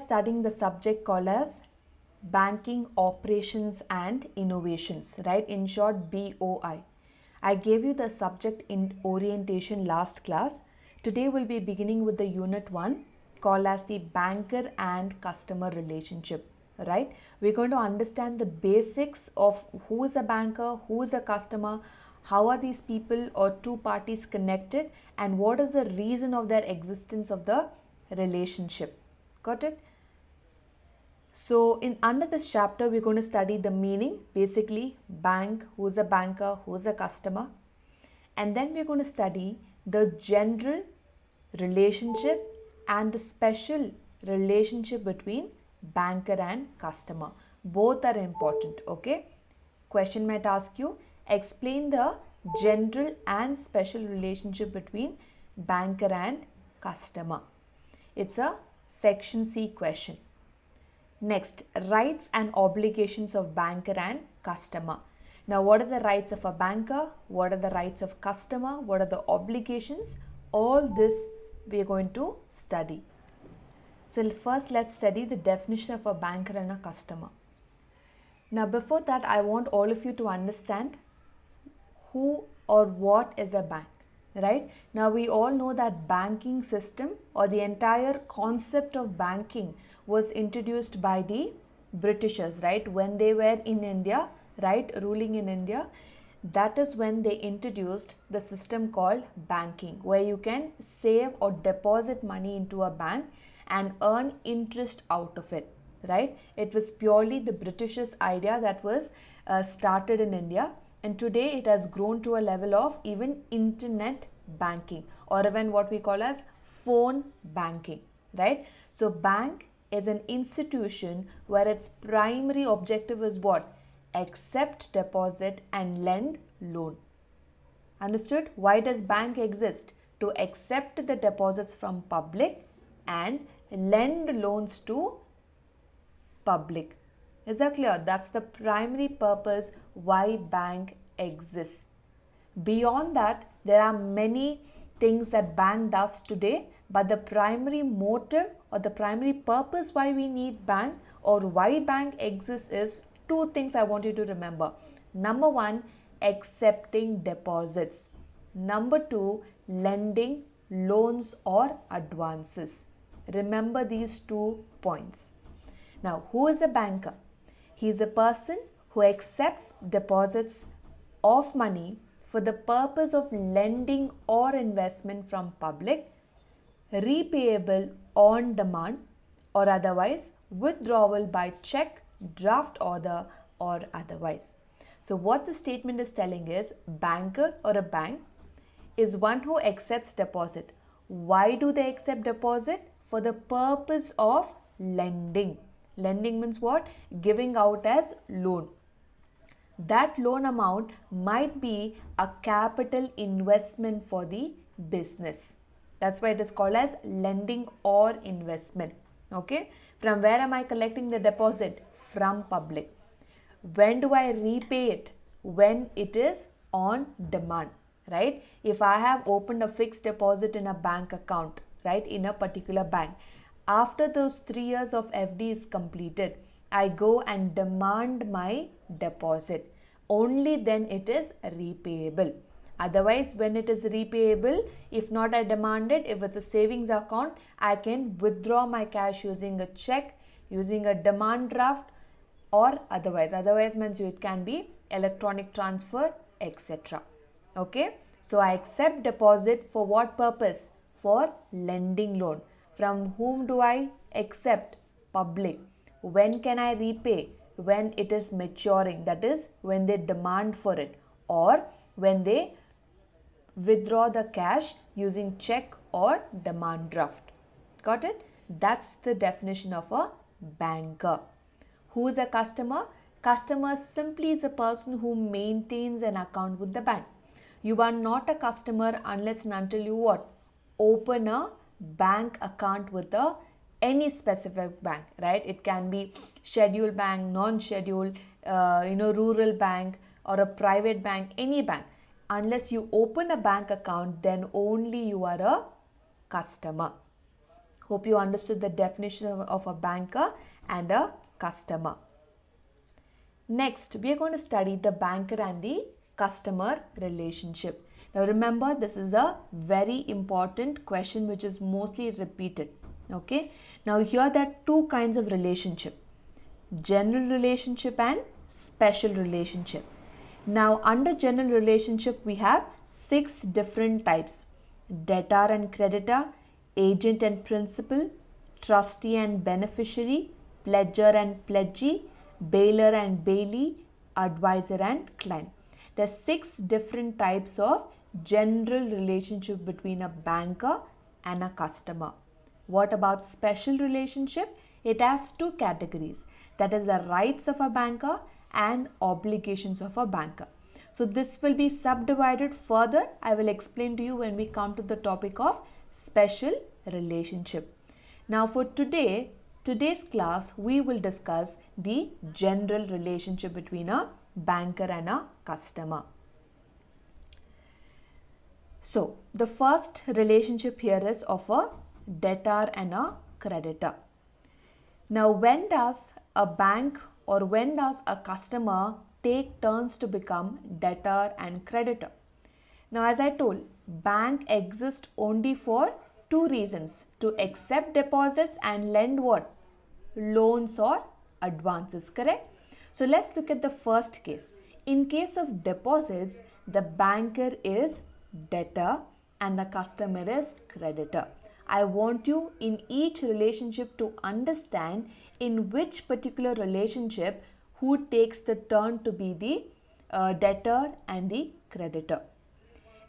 studying the subject called as Banking Operations and Innovations, right? In short, BOI. I gave you the subject in orientation last class. Today we'll be beginning with the unit 1 called as the banker and customer relationship, right? We're going to understand the basics of who is a banker, who is a customer, how are these people or two parties connected, and what is the reason of their existence of the relationship. Got it? So in under this chapter, we're going to study the meaning, basically bank, who's a banker, who's a customer. And then we're going to study the general relationship and the special relationship between banker and customer. Both are important, okay? Question might ask you, explain the general and special relationship between banker and customer. It's a section C question. Next, rights and obligations of banker and customer. Now, what are the rights of a banker? What are the rights of customer? What are the obligations? All this we are going to study. So, first let's study the definition of a banker and a customer. Now, before that, I want all of you to understand who or what is a bank, right? Now, we all know that banking system or the entire concept of banking was introduced by the Britishers, right? When they were in India, right, ruling in India, that is when they introduced the system called banking, where you can save or deposit money into a bank and earn interest out of it, right? It was purely the Britishers' idea that was started in India, and today it has grown to a level of even internet banking, or even what we call as phone banking, right? So bank is an institution where its primary objective is what? Accept deposit and lend loan. Understood? Why does bank exist? To accept the deposits from public and lend loans to public. Is that clear? That's the primary purpose why bank exists. Beyond that, there are many things that bank does today, but the primary motive or the primary purpose why we need bank or why bank exists is two things I want you to remember. Number one, accepting deposits. Number two, lending loans or advances. Remember these 2 points. Now, who is a banker? He is a person who accepts deposits of money for the purpose of lending or investment from public, repayable on demand, or otherwise withdrawal by check, draft order, or otherwise. So what the statement is telling is banker or a bank is one who accepts deposit. Why do they accept deposit? For the purpose of lending. Lending means what? Giving out as loan. That loan amount might be a capital investment for the business. That's why it is called as lending or investment. Okay. From where am I collecting the deposit? From public. When do I repay it? When it is on demand, right? If I have opened a fixed deposit in a bank account, right, in a particular bank, after those 3 years of FD is completed, I go and demand my deposit. Only then it is repayable. Otherwise, when it is repayable, if not I demand it, if it's a savings account, I can withdraw my cash using a check, using a demand draft, or otherwise. Otherwise means it can be electronic transfer, etc. Okay. So I accept deposit for what purpose? For lending loan. From whom do I accept? Public. When can I repay? When it is maturing. That is when they demand for it, or when they withdraw the cash using check or demand draft. Got it? That's the definition of a banker. Who is a customer? Customer simply is a person who maintains an account with the bank. You are not a customer unless and until you what? Open a bank account with any specific bank, right? It can be scheduled bank, non-scheduled, rural bank, or a private bank, any bank. Unless you open a bank account, then only you are a customer. Hope you understood the definition of a banker and a customer. Next, we are going to study the banker and the customer relationship. Now remember, this is a very important question which is mostly repeated. Okay. Now here there are two kinds of relationship. General relationship and special relationship. Now under general relationship we have 6 different types. Debtor and creditor, agent and principal, trustee and beneficiary, pledger and pledgee, bailer and bailee, advisor and client. There are 6 different types of general relationship between a banker and a customer. What about special relationship? It has 2 categories, that is the rights of a banker and obligations of a banker. So this will be subdivided further. I will explain to you when we come to the topic of special relationship. Now for today's class, we will discuss the general relationship between a banker and a customer. So the first relationship here is of a debtor and a creditor. Now when does a bank or when does a customer take turns to become debtor and creditor? Now as I told, bank exists only for 2 reasons: to accept deposits and lend what? Loans or advances, correct? So let's look at the first case. In case of deposits, the banker is debtor and the customer is creditor. I want you in each relationship to understand in which particular relationship who takes the turn to be the debtor and the creditor.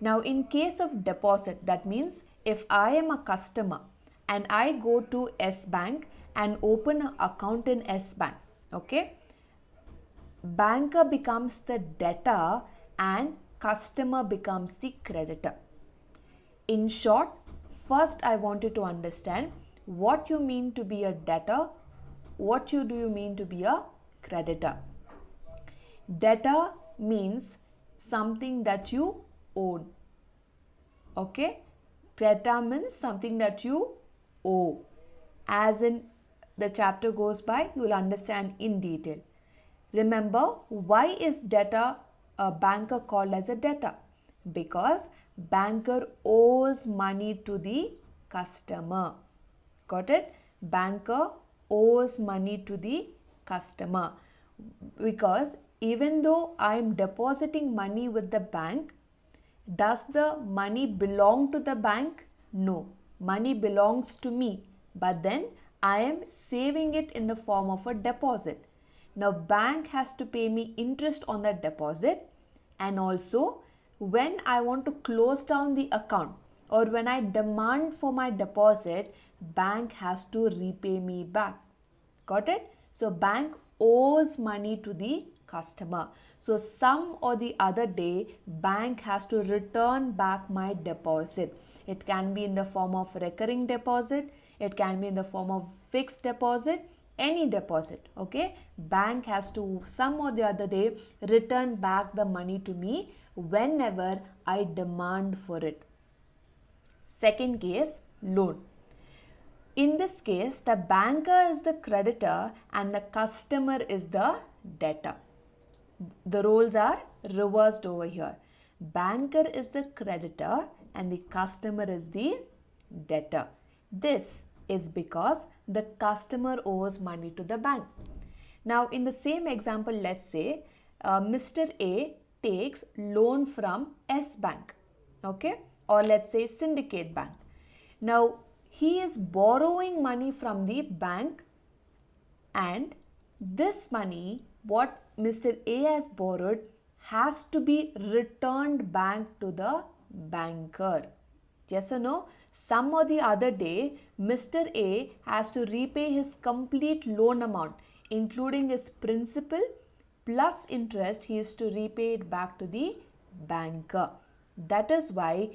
Now in case of deposit, that means if I am a customer and I go to S Bank and open an account in S Bank, okay, banker becomes the debtor and customer becomes the creditor. In short, first I want you to understand what you mean to be a debtor, what do you mean to be a creditor. Debtor means something that you own. Okay? Creditor means something that you owe. As in the chapter goes by, you will understand in detail. Remember, why is debtor a banker called as a debtor? Because banker owes money to the customer. Got it? Banker owes money to the customer. Because even though I am depositing money with the bank, does the money belong to the bank? No. Money belongs to me. But then I am saving it in the form of a deposit. Now bank has to pay me interest on that deposit, and also when I want to close down the account or when I demand for my deposit, bank has to repay me back. Got it? So bank owes money to the customer. So some or the other day, bank has to return back my deposit. It can be in the form of recurring deposit. It can be in the form of fixed deposit. Any deposit, okay? Bank has to some or the other day return back the money to me whenever I demand for it. Second case, loan. In this case, the banker is the creditor and the customer is the debtor. The roles are reversed over here. Banker is the creditor and the customer is the debtor. This is because the customer owes money to the bank. Now in the same example, let's say Mr. A takes loan from S Bank, okay, or let's say Syndicate Bank. Now he is borrowing money from the bank, and this money what Mr. A has borrowed has to be returned back to the banker. Yes or no? Some or the other day, Mr. A has to repay his complete loan amount, including his principal plus interest. He is to repay it back to the banker. That is why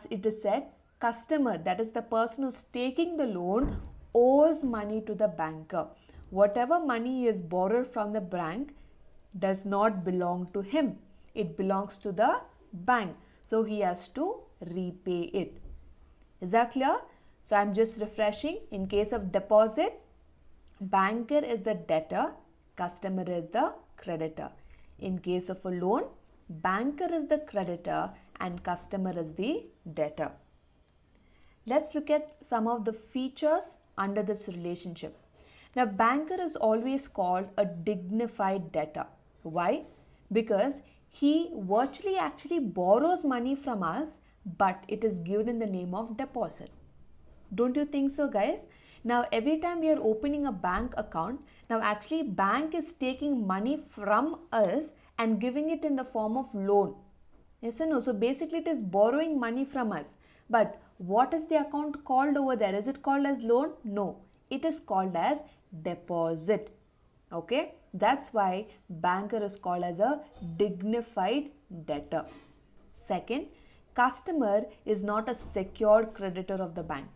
it is said customer, that is the person who's taking the loan, owes money to the banker. Whatever money is borrowed from the bank does not belong to him. It belongs to the bank. So he has to repay it. Is that clear? So I'm just refreshing. In case of deposit, banker is the debtor, customer is the creditor. In case of a loan, banker is the creditor and customer is the debtor. Let's look at some of the features under this relationship. Now, banker is always called a dignified debtor. Why? Because he virtually actually borrows money from us, but it is given in the name of deposit. Don't you think so, guys? Now, every time we are opening a bank account, now actually bank is taking money from us and giving it in the form of loan. Yes or no? So basically it is borrowing money from us. But what is the account called over there? Is it called as loan? No. It is called as deposit. Okay? That's why banker is called as a dignified debtor. Second, customer is not a secured creditor of the bank.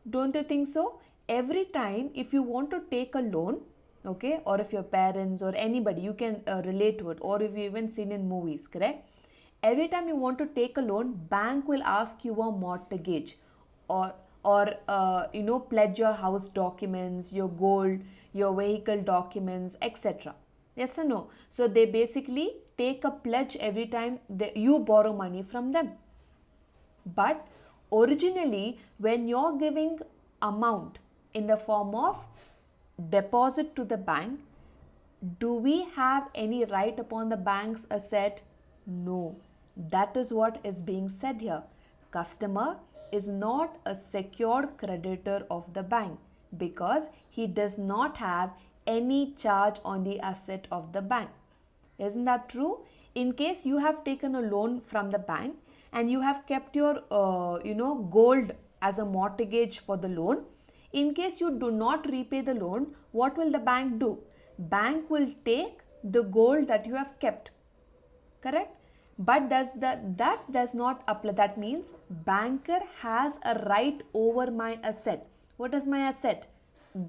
Don't you think so? Every time if you want to take a loan, okay, or if your parents or anybody, you can relate to it, or if you even seen in movies, correct? Every time you want to take a loan, bank will ask you a mortgage or pledge your house documents, your gold, your vehicle documents, etc. Yes or no? So they basically take a pledge every time you borrow money from them. But originally, when you're giving amount in the form of deposit to the bank, do we have any right upon the bank's asset? No. That is what is being said here. Customer is not a secured creditor of the bank because he does not have any charge on the asset of the bank. Isn't that true? In case you have taken a loan from the bank and you have kept your gold as a mortgage for the loan, in case you do not repay the loan, what will the bank do? Bank will take the gold that you have kept. Correct? But that does not apply. That means banker has a right over my asset. What is my asset?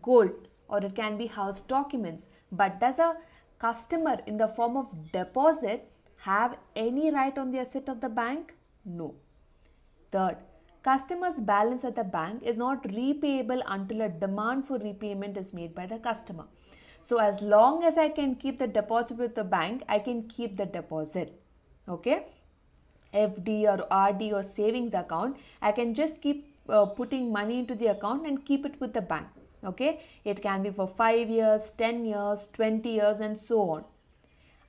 Gold, or it can be house documents. But does a customer in the form of deposit have any right on the asset of the bank? No. Third, customer's balance at the bank is not repayable until a demand for repayment is made by the customer. So as long as I can keep the deposit with the bank, I can keep the deposit. Okay, FD or RD or savings account, I can just keep putting money into the account and keep it with the bank. Okay, it can be for 5 years, 10 years, 20 years and so on.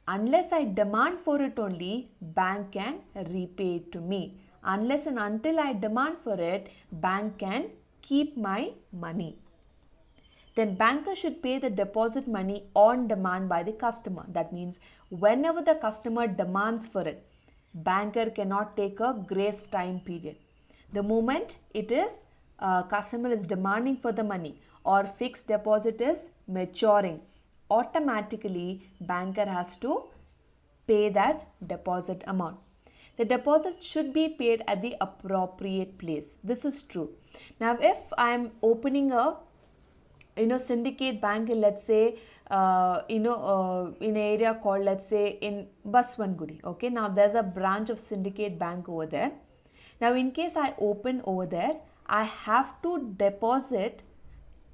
Unless I demand for it only, bank can repay it to me. Unless and until I demand for it, bank can keep my money. Then banker should pay the deposit money on demand by the customer. That means whenever the customer demands for it, banker cannot take a grace time period. The moment it is customer is demanding for the money or fixed deposit is maturing, automatically banker has to pay that deposit amount. The deposit should be paid at the appropriate place. This is true. Now if I am opening a syndicate bank in, let's say, in an area called, let's say, in Baswangudi. Okay, now there's a branch of syndicate bank over there. Now in case I open over there, I have to deposit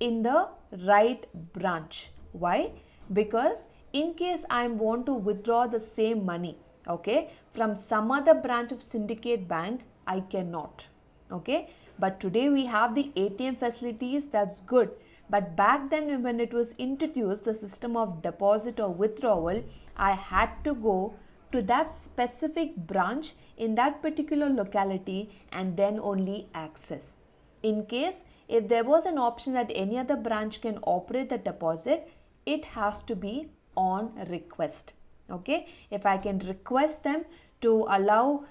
in the right branch. Why? Because in case I want to withdraw the same money, okay, from some other branch of syndicate bank, I cannot. Okay, but today we have the ATM facilities. That's good. But back then when it was introduced, the system of deposit or withdrawal, I had to go to that specific branch in that particular locality and then only access. In case if there was an option that any other branch can operate the deposit, it has to be on request. Okay, if I can request them to allow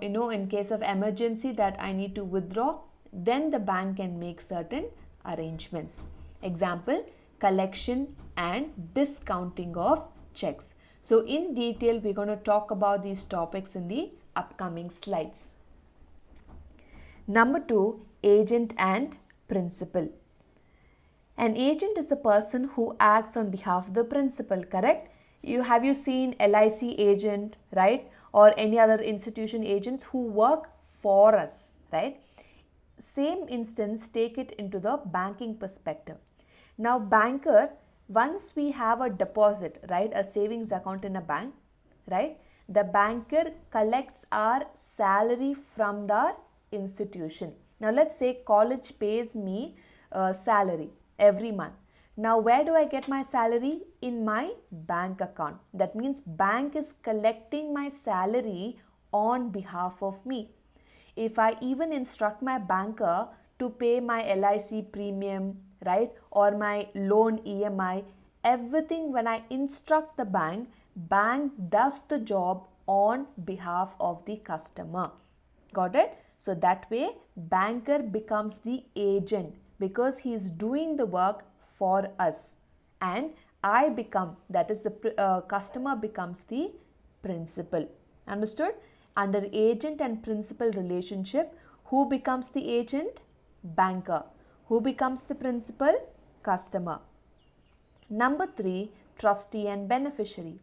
in case of emergency that I need to withdraw, then the bank can make certain arrangements. Example, collection and discounting of checks. So in detail we're going to talk about these topics in the upcoming slides. Number 2, agent and principal. An agent is a person who acts on behalf of the principal, correct? Have you seen LIC agent, right? Or any other institution agents who work for us, right? same instance, take it into the banking perspective. Now, banker, once we have a deposit, right, a savings account in a bank, right, the banker collects our salary from the institution. Now, let's say college pays me salary every month. Now, where do I get my salary? In my bank account. That means bank is collecting my salary on behalf of me. If I even instruct my banker to pay my LIC premium, right, or my loan EMI, everything when I instruct the bank, bank does the job on behalf of the customer. Got it? So that way banker becomes the agent because he is doing the work for us, and I become, that is the customer becomes the principal. Understood? Under agent and principal relationship, who becomes the agent? Banker. Who becomes the principal? Customer. Number 3, trustee and beneficiary.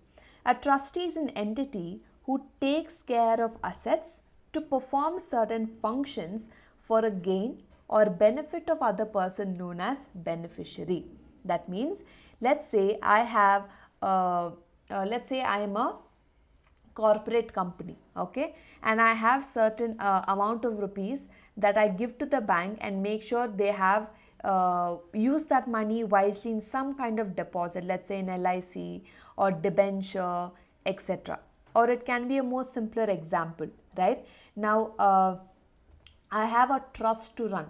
A trustee is an entity who takes care of assets to perform certain functions for a gain or benefit of other person known as beneficiary. That means, let's say I have, let's say I am a corporate company, okay, and I have certain amount of rupees that I give to the bank and make sure they have use that money wisely in some kind of deposit, let's say in LIC or debenture, etc. Or it can be a more simpler example, right? Now I have a trust to run,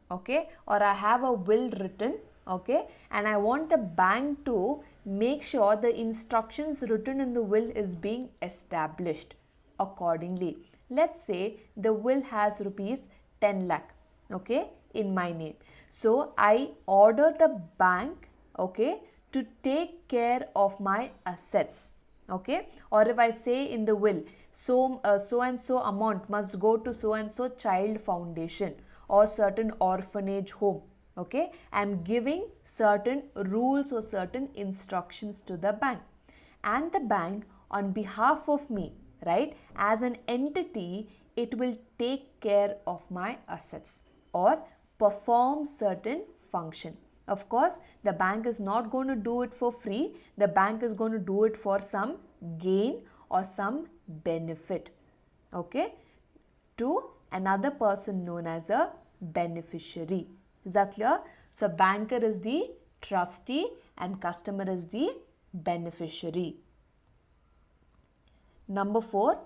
okay, or I have a will written, okay, and I want the bank to make sure the instructions written in the will is being established accordingly. Let's say the will has rupees 10 lakh, okay, in my name. So I order the bank, okay, to take care of my assets, okay, or if I say in the will, so and so amount must go to so and so child foundation or certain orphanage home, okay, I am giving certain rules or certain instructions to the bank, and the bank on behalf of me, right, as an entity, it will take care of my assets or perform certain function. Of course, the bank is not going to do it for free. The bank is going to do it for some gain or some benefit, okay, to another person known as a beneficiary. Is that clear? So banker is the trustee and customer is the beneficiary. Number 4,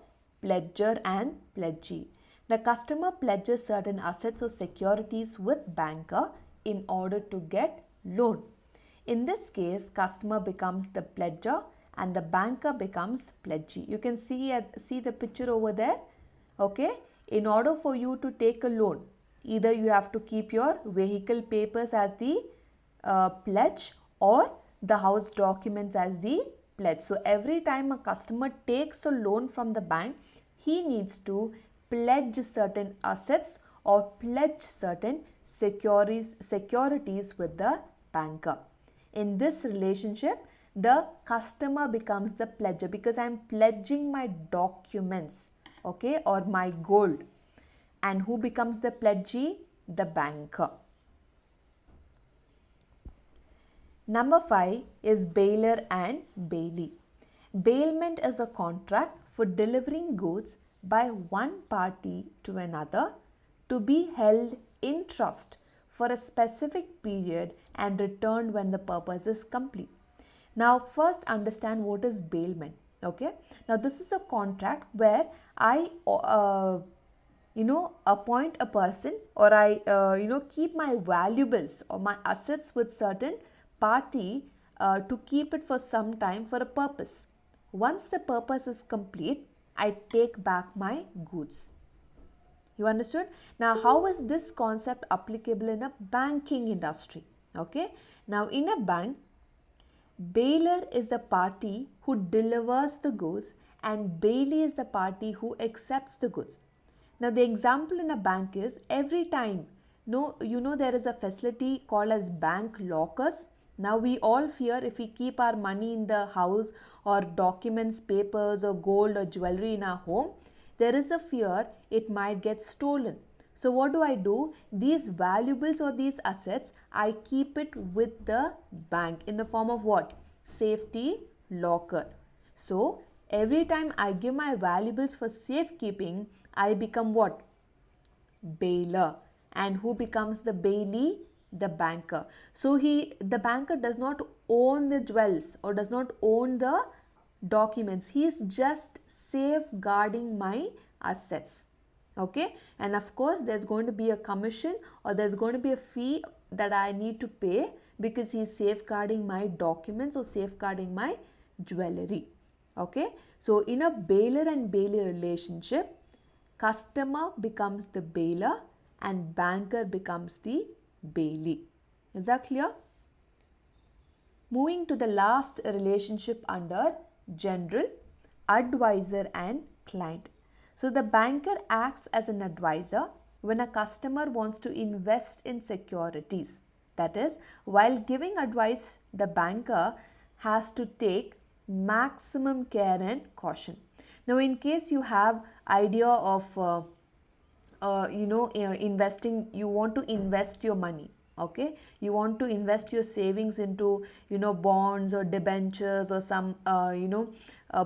pledger and pledgee. The customer pledges certain assets or securities with banker in order to get loan. In this case, customer becomes the pledger and the banker becomes pledgee. You can see the picture over there, okay. In order for you to take a loan, either you have to keep your vehicle papers as the pledge or the house documents as the pledge. So every time a customer takes a loan from the bank, he needs to pledge certain assets or pledge certain securities with the banker. In this relationship, the customer becomes the pledger because I am pledging my documents, okay, or my gold. And who becomes the pledgee? The banker. Number 5 is bailer and bailee. Bailment is a contract for delivering goods by one party to another to be held in trust for a specific period and returned when the purpose is complete. Now, first understand what is bailment, okay. Now, this is a contract where I appoint a person or I keep my valuables or my assets with certain party to keep it for some time for a purpose. Once the purpose is complete, I take back my goods. You understood? Now, how is this concept applicable in a banking industry? Okay. Now, in a bank, bailer is the party who delivers the goods and bailee is the party who accepts the goods. Now, the example in a bank is every time, there is a facility called as bank lockers. Now, we all fear if we keep our money in the house or documents, papers or gold or jewelry in our home, there is a fear it might get stolen. So what do? These valuables or these assets, I keep it with the bank in the form of what? Safety locker. So every time I give my valuables for safekeeping, I become what? Bailer. And who becomes the bailee? The banker. So the banker does not own the jewels or does not own the documents. He is just safeguarding my assets. Okay, and of course there's going to be a commission or there's going to be a fee that I need to pay because he's safeguarding my documents or safeguarding my jewelry. Okay, so in a bailer and bailee relationship, customer becomes the bailer and banker becomes the bailee. Is that clear? Moving to the last relationship under general, advisor and client. So the banker acts as an advisor when a customer wants to invest in securities. That is, while giving advice, the banker has to take maximum care and caution. Now, in case you have idea of investing, you want to invest your money. Okay, you want to invest your savings into bonds or debentures or some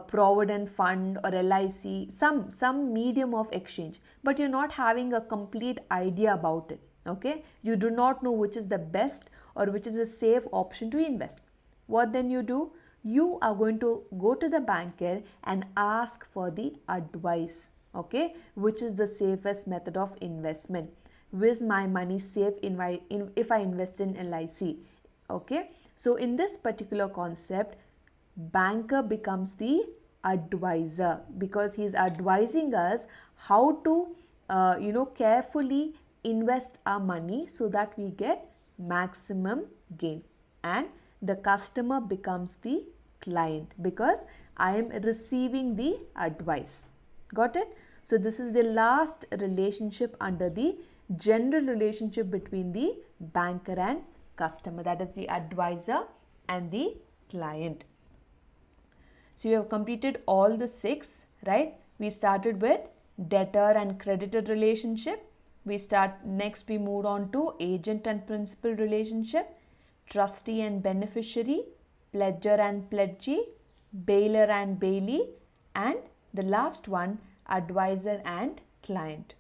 provident fund or LIC, some medium of exchange, but you're not having a complete idea about it. Okay, you do not know which is the best or which is a safe option to invest. What then you do? You are going to go to the banker and ask for the advice. Okay, which is the safest method of investment? Is my money safe if I invest in LIC? Okay, so in this particular concept, banker becomes the advisor because he is advising us how to carefully invest our money so that we get maximum gain, and the customer becomes the client because I am receiving the advice. Got it? So this is the last relationship under the general relationship between the banker and customer, that is the advisor and the client. So you have completed all the 6, right? We started with debtor and creditor relationship. Next we moved on to agent and principal relationship, trustee and beneficiary, pledger and pledgee, bailer and bailee, and the last one, advisor and client.